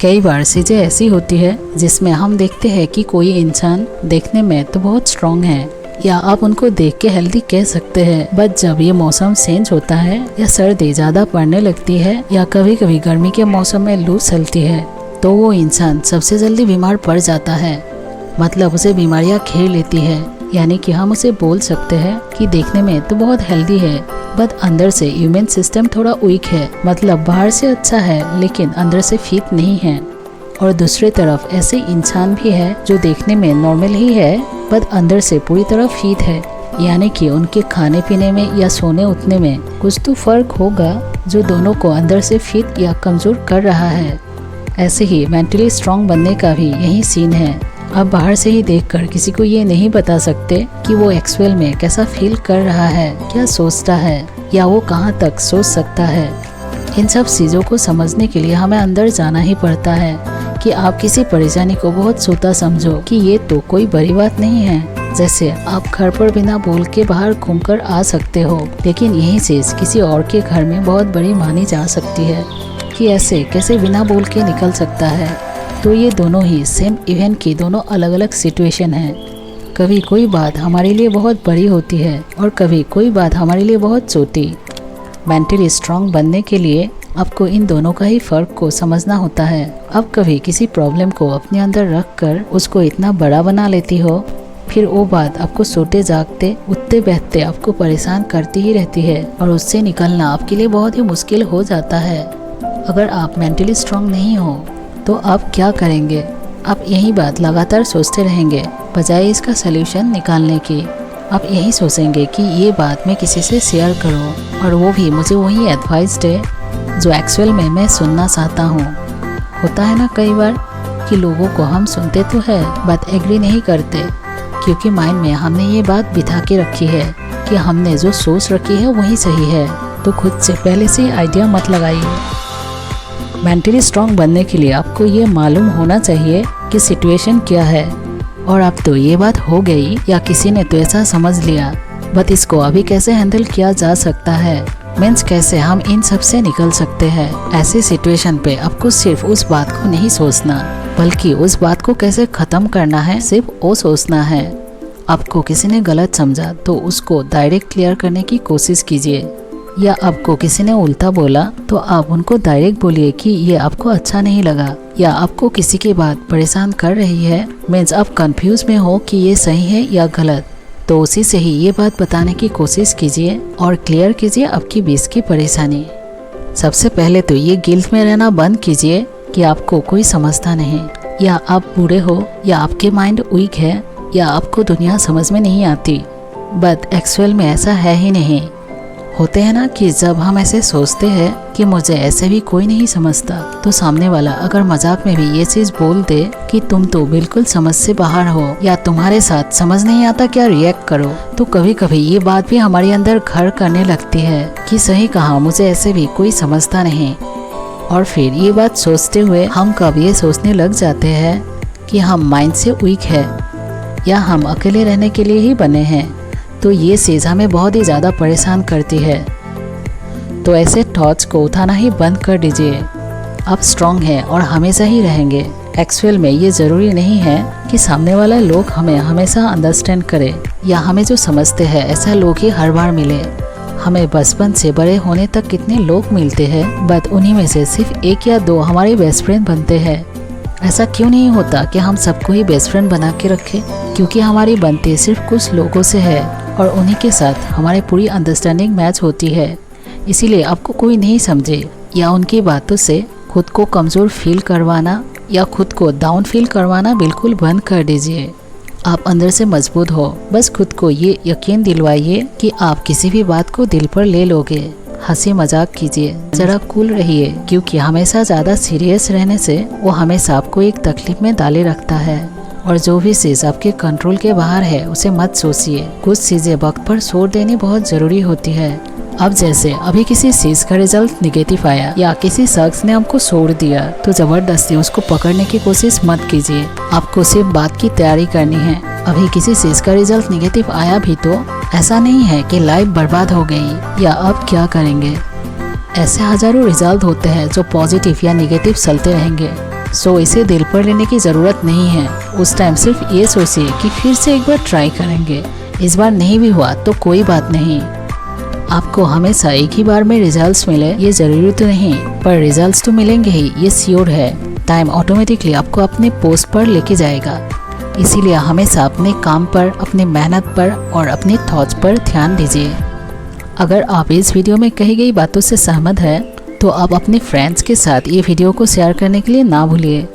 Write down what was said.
कई बार चीजें ऐसी होती है जिसमें हम देखते हैं कि कोई इंसान देखने में तो बहुत स्ट्रांग है या आप उनको देख के हेल्दी कह सकते हैं, बट जब ये मौसम चेंज होता है या सर्दी ज्यादा पड़ने लगती है या कभी कभी गर्मी के मौसम में लू चलती है तो वो इंसान सबसे जल्दी बीमार पड़ जाता है। मतलब उसे बीमारियां घेर लेती है। यानी कि हम उसे बोल सकते हैं कि देखने में तो बहुत हेल्दी है बट अंदर से इम्यून सिस्टम थोड़ा वीक है। मतलब बाहर से अच्छा है लेकिन अंदर से फिट नहीं है। और दूसरी तरफ ऐसे इंसान भी है जो देखने में नॉर्मल ही है बट अंदर से पूरी तरह फिट है। यानी कि उनके खाने पीने में या सोने उठने में कुछ तो फर्क होगा जो दोनों को अंदर से फिट या कमजोर कर रहा है। ऐसे ही मेंटली स्ट्रांग बनने का भी यही सीन है। आप बाहर से ही देखकर किसी को ये नहीं बता सकते कि वो एक्चुअल में कैसा फील कर रहा है, क्या सोचता है या वो कहाँ तक सोच सकता है। इन सब चीज़ों को समझने के लिए हमें अंदर जाना ही पड़ता है कि आप किसी परेशानी को बहुत छोटा समझो कि ये तो कोई बड़ी बात नहीं है। जैसे आप घर पर बिना बोल के बाहर घूमकर आ सकते हो, लेकिन यही चीज़ किसी और के घर में बहुत बड़ी मानी जा सकती है कि ऐसे कैसे बिना बोल के निकल सकता है। तो ये दोनों ही सेम इवेंट की दोनों अलग अलग सिचुएशन है। कभी कोई बात हमारे लिए बहुत बड़ी होती है और कभी कोई बात हमारे लिए बहुत छोटी। मेंटली स्ट्रांग बनने के लिए आपको इन दोनों का ही फर्क को समझना होता है। अब कभी किसी प्रॉब्लम को अपने अंदर रख कर उसको इतना बड़ा बना लेती हो, फिर वो बात आपको सोते जागते उठते बैठते आपको परेशान करती ही रहती है और उससे निकलना आपके लिए बहुत ही मुश्किल हो जाता है। अगर आप मेंटली स्ट्रांग नहीं हो तो आप क्या करेंगे? आप यही बात लगातार सोचते रहेंगे बजाय इसका सलूशन निकालने की। आप यही सोचेंगे कि ये बात मैं किसी से शेयर करूं और वो भी मुझे वही एडवाइस दे जो एक्चुअल में मैं सुनना चाहता हूँ। होता है ना कई बार कि लोगों को हम सुनते तो है बट एग्री नहीं करते, क्योंकि माइंड में हमने ये बात बिठा के रखी है कि हमने जो सोच रखी है वही सही है। तो खुद से पहले से आइडिया मत लगाइए। मेंटली स्ट्रांग बनने के लिए आपको ये मालूम होना चाहिए कि सिचुएशन क्या है। और अब तो ये बात हो गई या किसी ने तो ऐसा समझ लिया, बट इसको अभी कैसे हैंडल किया जा सकता है, मीन्स कैसे हम इन सब से निकल सकते हैं। ऐसी सिचुएशन पे आपको सिर्फ उस बात को नहीं सोचना बल्कि उस बात को कैसे खत्म करना है सिर्फ वो सोचना है। आपको किसी ने गलत समझा तो उसको डायरेक्ट क्लियर करने की कोशिश कीजिए, या आपको किसी ने उल्टा बोला तो आप उनको डायरेक्ट बोलिए कि ये आपको अच्छा नहीं लगा, या आपको किसी की बात परेशान कर रही है, मीन्स आप कंफ्यूज में हो कि ये सही है या गलत, तो उसी से ही ये बात बताने की कोशिश कीजिए और क्लियर कीजिए आपकी बीच की परेशानी। सबसे पहले तो ये गिल्ट में रहना बंद कीजिए कि आपको कोई समझता नहीं, या आप बूढ़े हो, या आपके माइंड वीक है, या आपको दुनिया समझ में नहीं आती। बट एक्चुअल में ऐसा है ही नहीं। होते हैं ना कि जब हम ऐसे सोचते हैं कि मुझे ऐसे भी कोई नहीं समझता, तो सामने वाला अगर मजाक में भी ये चीज बोल दे कि तुम तो बिल्कुल समझ से बाहर हो या तुम्हारे साथ समझ नहीं आता क्या रिएक्ट करो, तो कभी कभी ये बात भी हमारे अंदर घर करने लगती है कि सही कहा, मुझे ऐसे भी कोई समझता नहीं। और फिर ये बात सोचते हुए हम कब ये सोचने लग जाते हैं कि हम माइंड से वीक है या हम अकेले रहने के लिए ही बने हैं। तो ये चीज़ हमें बहुत ही ज़्यादा परेशान करती है। तो ऐसे थॉट्स को उठाना ही बंद कर दीजिए। आप स्ट्रांग हैं और हमेशा ही रहेंगे। एक्चुअल में ये ज़रूरी नहीं है कि सामने वाला लोग हमें हमेशा अंडरस्टैंड करे या हमें जो समझते हैं ऐसा लोग ही हर बार मिले। हमें बचपन से बड़े होने तक कितने लोग मिलते हैं, बट उन्हीं में से सिर्फ एक या दो हमारे बेस्ट फ्रेंड बनते हैं। ऐसा क्यों नहीं होता कि हम सबको ही बेस्ट फ्रेंड बना के रखें? क्योंकि हमारी बनती सिर्फ कुछ लोगों से है और उन्हीं के साथ हमारी पूरी अंडरस्टैंडिंग मैच होती है। इसीलिए आपको कोई नहीं समझे या उनकी बातों से खुद को कमज़ोर फील करवाना या खुद को डाउन फील करवाना बिल्कुल बंद कर दीजिए। आप अंदर से मजबूत हो, बस खुद को ये यकीन दिलवाइए कि आप किसी भी बात को दिल पर ले लोगे। हंसी मजाक कीजिए, जरा कूल रहिए, क्योंकि हमेशा ज़्यादा सीरियस रहने से वो हमेशा आपको एक तकलीफ में डाले रखता है। और जो भी चीज़ आपके कंट्रोल के बाहर है उसे मत सोचिए। कुछ चीज़ें वक्त पर छोड़ देनी बहुत ज़रूरी होती है। अब जैसे अभी किसी चीज़ का रिजल्ट निगेटिव आया या किसी शख्स ने हमको छोड़ दिया, तो ज़बरदस्ती उसको पकड़ने की कोशिश मत कीजिए। आपको सिर्फ बात की तैयारी करनी है। अभी किसी चीज़ का रिजल्ट निगेटिव आया भी तो ऐसा नहीं है कि लाइफ बर्बाद हो गई या अब क्या करेंगे। ऐसे हजारों रिजल्ट होते हैं जो पॉजिटिव या निगेटिव चलते रहेंगे। सो इसे दिल पर लेने की ज़रूरत नहीं है। उस टाइम सिर्फ ये सोचिए कि फिर से एक बार ट्राई करेंगे, इस बार नहीं भी हुआ तो कोई बात नहीं। आपको हमेशा एक ही बार में रिजल्ट्स मिले ये ज़रूरी तो नहीं, पर रिजल्ट्स तो मिलेंगे ही, ये श्योर है। टाइम ऑटोमेटिकली आपको अपने पोस्ट पर लेके जाएगा। इसीलिए हमेशा अपने काम पर, अपनी मेहनत पर और अपने थॉट्स पर ध्यान दीजिए। अगर आप इस वीडियो में कही गई बातों से सहमत हैं तो आप अपने फ्रेंड्स के साथ ये वीडियो को शेयर करने के लिए ना भूलिए।